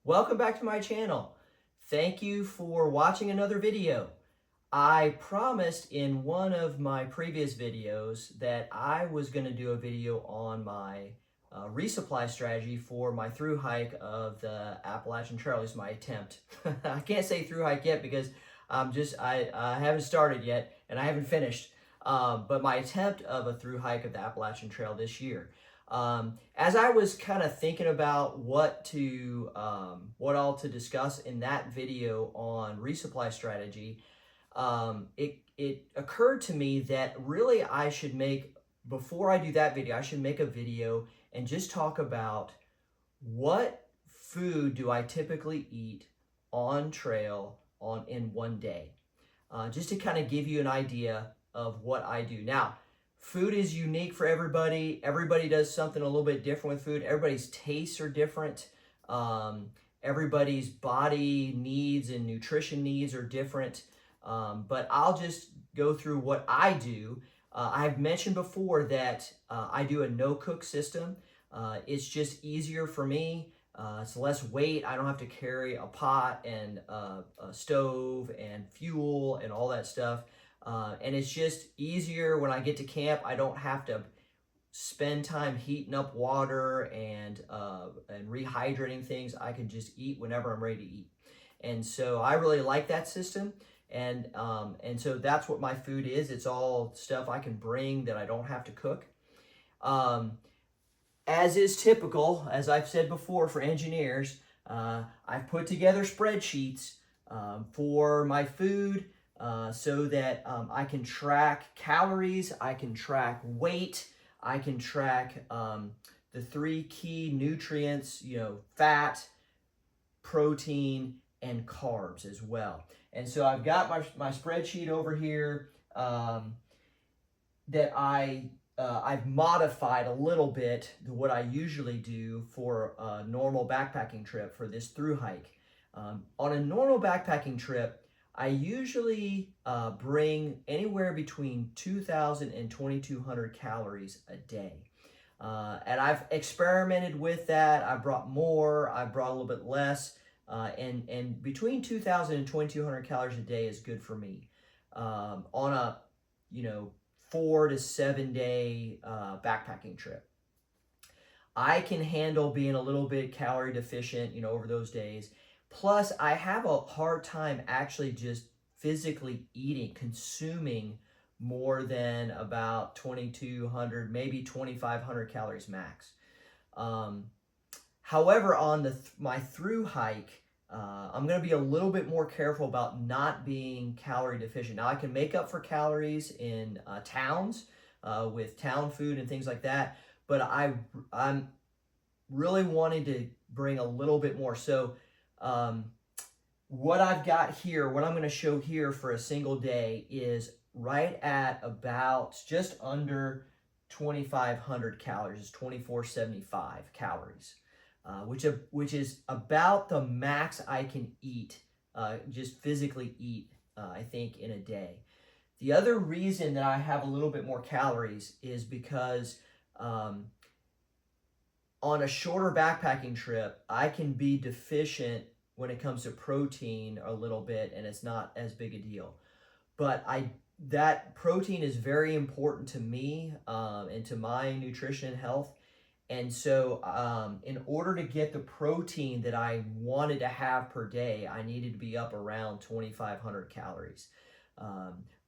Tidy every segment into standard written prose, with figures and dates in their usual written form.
Welcome back to my channel. Thank you for watching another video. I promised in one of my previous videos that I was going to do a video on my resupply strategy for my thru hike of the Appalachian Trail. At least my attempt. I can't say thru hike yet because I haven't started yet and I haven't finished. But my attempt of a thru hike of the Appalachian Trail this year. As I was kind of thinking about what all to discuss in that video on resupply strategy, it occurred to me that really before I do that video, I should make a video and just talk about what food do I typically eat on trail in one day, just to kind of give you an idea of what I do. Now, food is unique for everybody. Everybody does something a little bit different with food. Everybody's tastes are different. Everybody's body needs and nutrition needs are different. But I'll just go through what I do. I've mentioned before that I do a no-cook system. It's just easier for me. It's less weight. I don't have to carry a pot and a stove and fuel and all that stuff. And it's just easier when I get to camp. I don't have to spend time heating up water and rehydrating things. I can just eat whenever I'm ready to eat. And so I really like that system. And so that's what my food is. It's all stuff I can bring that I don't have to cook. As is typical, as I've said before for engineers, I've put together spreadsheets for my food, so that I can track calories, I can track weight, I can track the three key nutrients, fat, protein, and carbs as well. And so I've got my spreadsheet over here that I've modified a little bit to what I usually do for a normal backpacking trip for this thru hike. On a normal backpacking trip, I usually bring anywhere between 2,000 and 2,200 calories a day. And I've experimented with that. I brought more, I brought a little bit less. And between 2,000 and 2,200 calories a day is good for me. On a, 4 to 7 day backpacking trip. I can handle being a little bit calorie deficient, over those days. Plus, I have a hard time actually just physically consuming more than about 2,200, maybe 2,500 calories max. However, on my thru hike, I'm going to be a little bit more careful about not being calorie deficient. Now, I can make up for calories in towns with town food and things like that, but I'm really wanting to bring a little bit more. So what I've got here, what I'm going to show here for a single day is right at about just under 2,500 calories. It's 2,475 calories, which is about the max I can eat, just physically eat, I think, in a day. The other reason that I have a little bit more calories is because on a shorter backpacking trip, I can be deficient when it comes to protein a little bit, and it's not as big a deal. But that protein is very important to me and to my nutrition and health. And so in order to get the protein that I wanted to have per day, I needed to be up around 2,500 calories.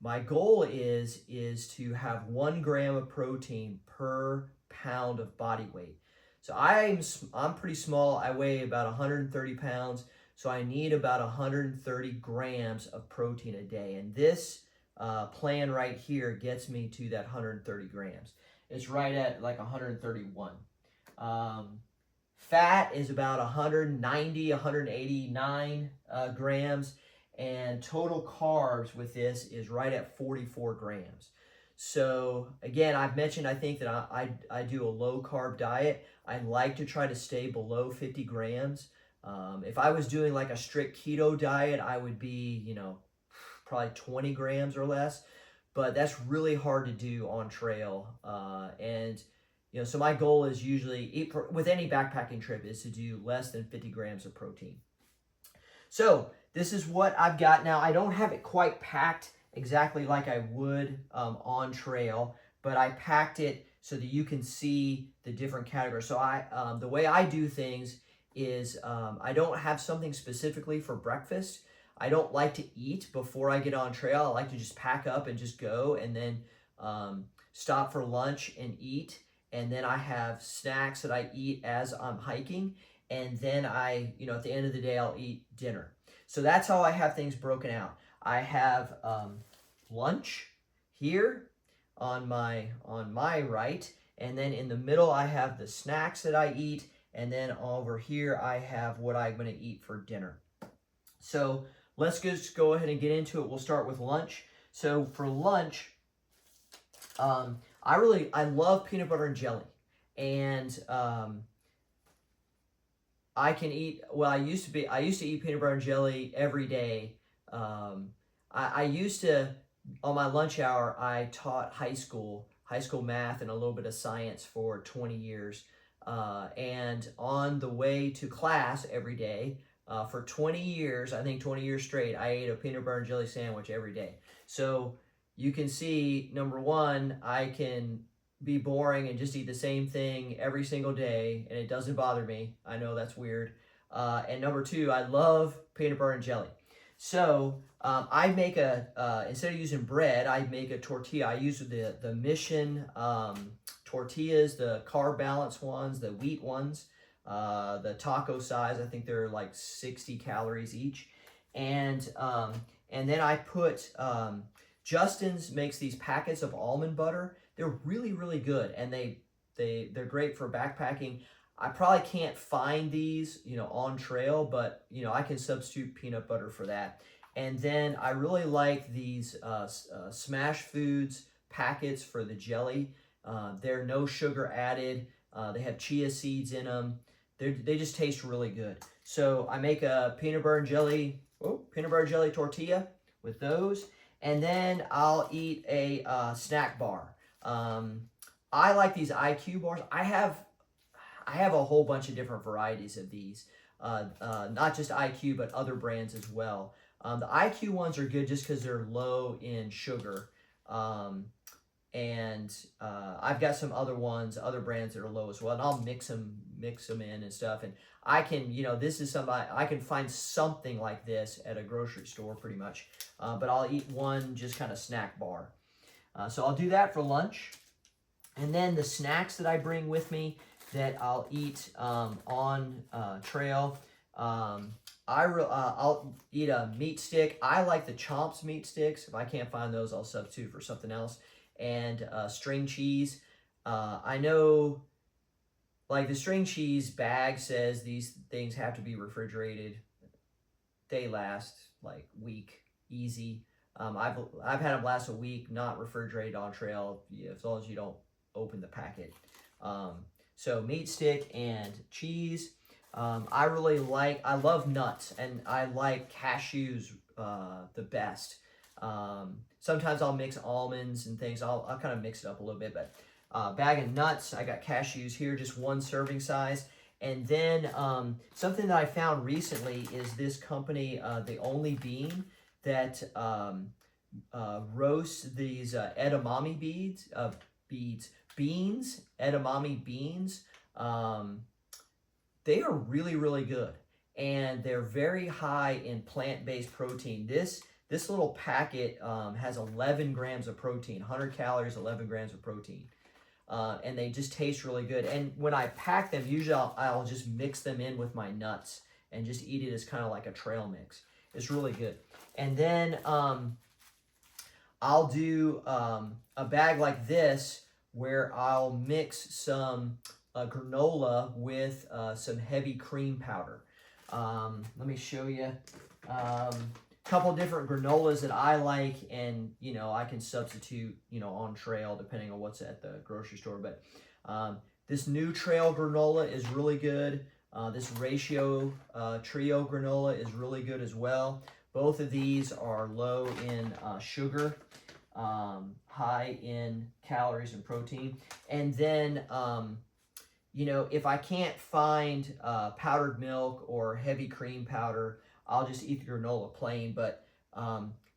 My goal is to have 1 gram of protein per pound of body weight. So I'm pretty small. I weigh about 130 pounds. So I need about 130 grams of protein a day. And this plan right here gets me to that 130 grams. It's right at like 131. Fat is about 190, 189 grams. And total carbs with this is right at 44 grams. So again, I've mentioned, I think that I do a low carb diet. I like to try to stay below 50 grams. If I was doing like a strict keto diet, I would be, probably 20 grams or less. But that's really hard to do on trail. And so my goal is usually, with any backpacking trip, is to do less than 50 grams of protein. So this is what I've got now. I don't have it quite packed exactly like I would on trail, but I packed it so that you can see the different categories. So the way I do things is I don't have something specifically for breakfast. I don't like to eat before I get on trail. I like to just pack up and just go, and then stop for lunch and eat. And then I have snacks that I eat as I'm hiking. And then at the end of the day, I'll eat dinner. So that's how I have things broken out. I have lunch here on my right, and then in the middle I have the snacks that I eat, and then over here I have what I'm going to eat for dinner. So let's just go ahead and get into it. We'll start with lunch. So for lunch, I love peanut butter and jelly, and I can eat, well, I used to eat peanut butter and jelly every day. I used to, on my lunch hour, I taught high school math and a little bit of science for 20 years. And on the way to class every day, for 20 years, I think 20 years straight, I ate a peanut butter and jelly sandwich every day. So you can see, number one, I can be boring and just eat the same thing every single day, and it doesn't bother me. I know that's weird. And number two, I love peanut butter and jelly. So I make instead of using bread, I make a tortilla. I use the Mission tortillas, the carb balance ones, the wheat ones, the taco size. I think they're like 60 calories each. And then I put, Justin's makes these packets of almond butter. They're really, really good, and they're great for backpacking. I probably can't find these, on trail, but, I can substitute peanut butter for that. And then I really like these Smash Foods packets for the jelly. They're no sugar added. They have chia seeds in them. They just taste really good. So I make a peanut butter and jelly tortilla with those, and then I'll eat a snack bar. I like these IQ bars. I have a whole bunch of different varieties of these, not just IQ, but other brands as well. The IQ ones are good just because they're low in sugar. And I've got some other brands that are low as well, and I'll mix them in and stuff. And I can, this is I can find something like this at a grocery store pretty much, but I'll eat one just kind of snack bar. So I'll do that for lunch. And then the snacks that I bring with me that I'll eat on trail, I'll eat a meat stick. I like the Chomps meat sticks. If I can't find those, I'll substitute for something else. And string cheese. I know, like, the string cheese bag says these things have to be refrigerated. They last like week, easy. I've had them last a week, not refrigerated on trail, as long as you don't open the packet. So meat stick and cheese. I love nuts, and I like cashews the best. Sometimes I'll mix almonds and things. I'll kind of mix it up a little bit, but bag of nuts, I got cashews here, just one serving size. And then something that I found recently is this company, The Only Bean, that roasts these edamame beans, edamame beans. They are really, really good, and they're very high in plant-based protein. This little packet has 11 grams of protein, 100 calories, 11 grams of protein. And they just taste really good. And when I pack them, usually I'll just mix them in with my nuts and just eat it as kind of like a trail mix. It's really good. And then I'll do a bag like this where I'll mix some granola with some heavy cream powder. Let me show you a couple different granolas that I like, and I can substitute on trail depending on what's at the grocery store. But this new trail granola is really good. This ratio trio granola is really good as well. Both of these are low in sugar. high in calories and protein. And then, you know, if I can't find powdered milk or heavy cream powder, I'll just eat the granola plain. But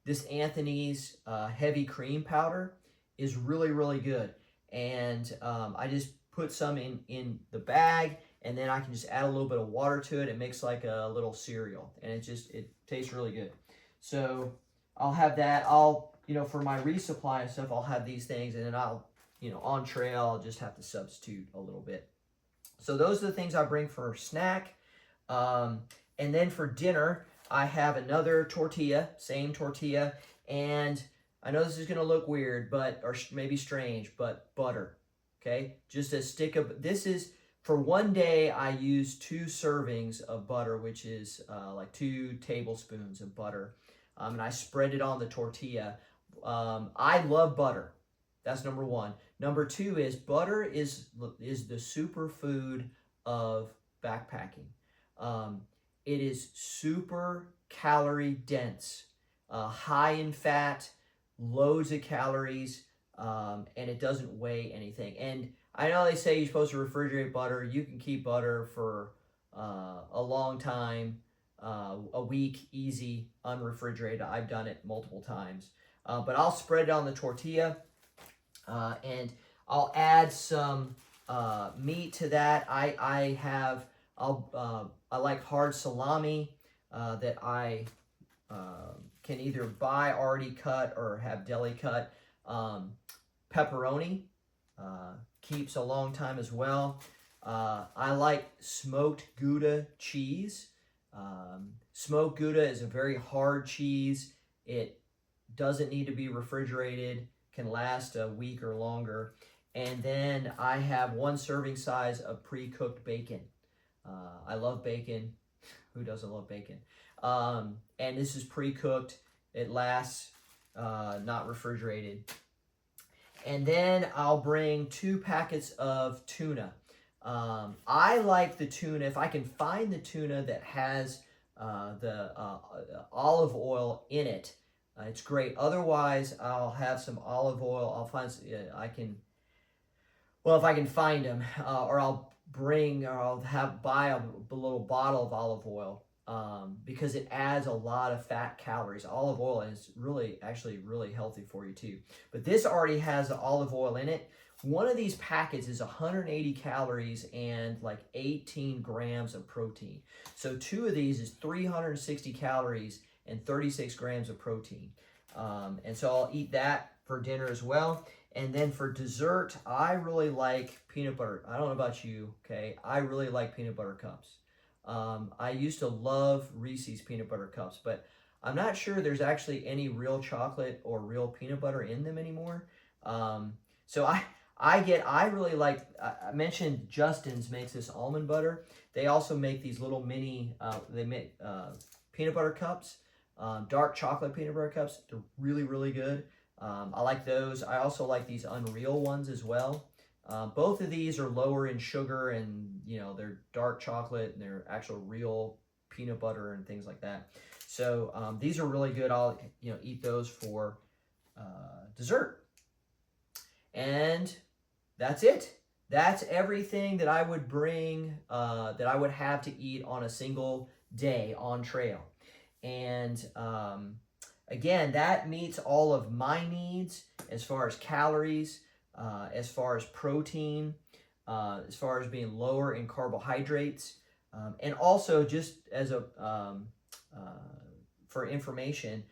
this Anthony's heavy cream powder is really, really good. And I just put some in the bag, and then I can just add a little bit of water to it. It makes like a little cereal, and it tastes really good. So I'll have that. You know, for my resupply and stuff, I'll have these things, and then you know, on trail, I'll just have to substitute a little bit. So those are the things I bring for snack. And then for dinner, I have another tortilla, same tortilla, and I know this is going to look weird, or maybe strange, but butter. Okay, just a stick of, this is, for one day, I use 2 servings of butter, which is like 2 tablespoons of butter, and I spread it on the tortilla. I love butter. That's number 1. Number 2 is butter is the superfood of backpacking. It is super calorie dense, high in fat, loads of calories, and it doesn't weigh anything. And I know they say you're supposed to refrigerate butter. You can keep butter for a long time, a week, easy, unrefrigerated. I've done it multiple times. But I'll spread it on the tortilla, and I'll add some meat to that. I like hard salami that I can either buy already cut or have deli cut. Pepperoni keeps a long time as well. I like smoked Gouda cheese. Smoked Gouda is a very hard cheese. It doesn't need to be refrigerated, can last a week or longer. And then I have 1 serving size of pre-cooked bacon. I love bacon. Who doesn't love bacon? And this is pre-cooked. It lasts, not refrigerated. And then I'll bring 2 packets of tuna. I like the tuna, if I can find the tuna that has the olive oil in it, it's great. Otherwise, I'll have some olive oil. I'll find, well, if I can find them, or I'll buy a little bottle of olive oil, because it adds a lot of fat calories. Olive oil is actually really healthy for you too. But this already has the olive oil in it. One of these packets is 180 calories and like 18 grams of protein. So 2 of these is 360 calories and 36 grams of protein. And so I'll eat that for dinner as well. And then for dessert, I really like peanut butter. I don't know about you, okay? I really like peanut butter cups. I used to love Reese's peanut butter cups, but I'm not sure there's actually any real chocolate or real peanut butter in them anymore. So I really like, I mentioned Justin's makes this almond butter. They also make these little mini, they make peanut butter cups, dark chocolate peanut butter cups. They're really, really good. I like those. I also like these Unreal ones as well. Both of these are lower in sugar, and you know, they're dark chocolate and they're actual real peanut butter and things like that. So these are really good. I'll eat those for dessert. And that's it. That's everything that I would bring, that I would have to eat on a single day on trail. And again, that meets all of my needs as far as calories, as far as protein, as far as being lower in carbohydrates, and also just as for information,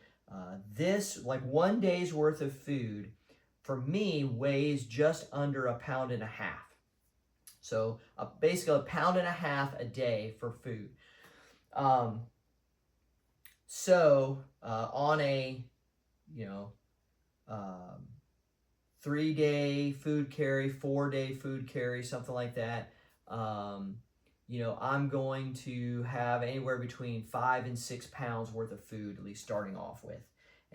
this, like 1 day's worth of food for me weighs just under 1.5 pounds. So basically 1.5 pounds a day for food. So on a 3-day food carry, 4-day food carry, something like that, I'm going to have anywhere between 5 and 6 pounds worth of food, at least starting off with.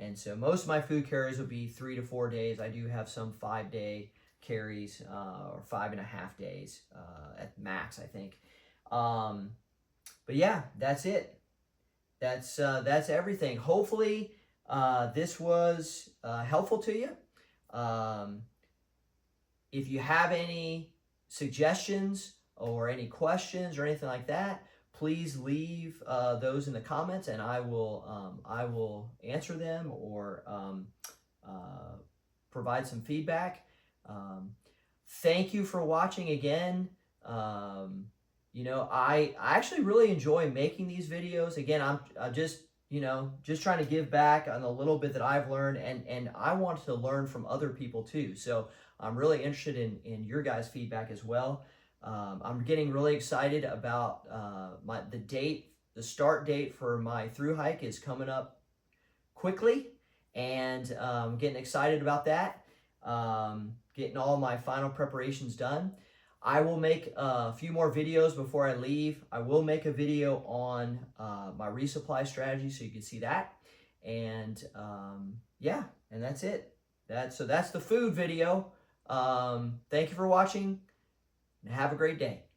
And so most of my food carries will be 3 to 4 days. I do have some 5-day carries, or 5.5 days at max, I think. But yeah, that's it. That's everything. Hopefully, this was helpful to you. If you have any suggestions or any questions or anything like that, please leave those in the comments, and I will answer them or provide some feedback. Thank you for watching again. You know, I actually really enjoy making these videos. Again, I'm just, you know, just trying to give back on a little bit that I've learned, and I want to learn from other people too. So I'm really interested in your guys' feedback as well. I'm getting really excited about the start date for my thru hike is coming up quickly, and getting excited about that. Getting all my final preparations done. I will make a few more videos before I leave. I will make a video on my resupply strategy so you can see that. And yeah, and that's it. So that's the food video. Thank you for watching, and have a great day.